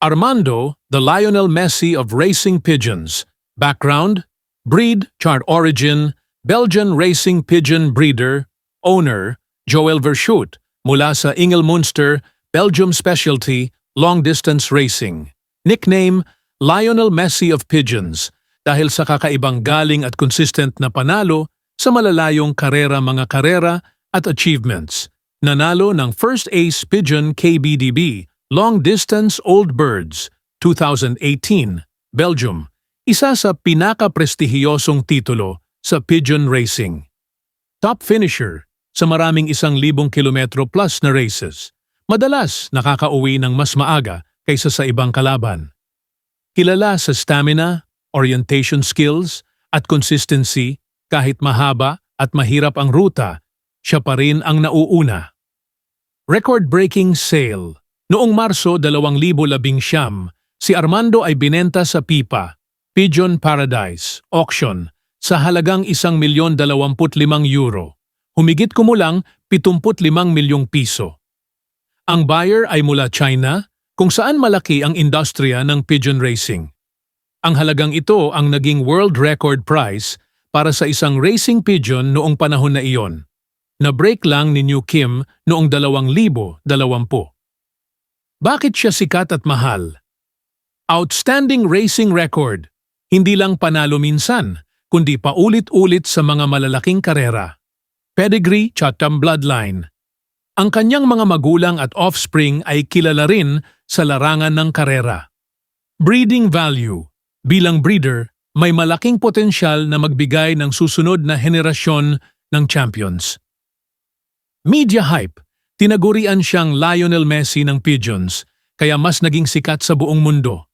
Armando, the Lionel Messi of racing pigeons. Background, breed, chart origin, Belgian racing pigeon breeder, owner, Joel Verschoot, mula sa Ingelmunster, Belgium specialty, long-distance racing. Nickname, Lionel Messi of Pigeons, dahil sa kakaibang galing at consistent na panalo sa malalayong mga karera at achievements. Nanalo ng First Ace Pigeon KBDB, Long Distance Old Birds, 2018, Belgium. Isa sa pinaka-prestihiyosong titulo sa pigeon racing. Top finisher sa maraming 1,000 kilometro plus na races. Madalas nakakauwi ng mas maaga kaysa sa ibang kalaban. Kilala sa stamina, orientation skills, at consistency kahit mahaba at mahirap ang ruta, siya pa rin ang nauuna. Record-breaking sale. Noong Marso 2019, si Armando ay binenta sa PIPA, Pigeon Paradise, auction, sa halagang €1,025,000. Humigit kumulang 75 milyong piso. Ang buyer ay mula China, kung saan malaki ang industriya ng pigeon racing. Ang halagang ito ang naging world record price para sa isang racing pigeon noong panahon na iyon. Na-break lang ni New Kim noong 2020. Bakit siya sikat at mahal? Outstanding racing record. Hindi lang panalo minsan, kundi paulit-ulit sa mga malalaking karera. Pedigree, Chatham bloodline. Ang kanyang mga magulang at offspring ay kilala rin sa larangan ng karera. Breeding value. Bilang breeder, may malaking potensyal na magbigay ng susunod na henerasyon ng champions. Media hype. Tinagurian siyang Lionel Messi ng pigeons, kaya mas naging sikat sa buong mundo.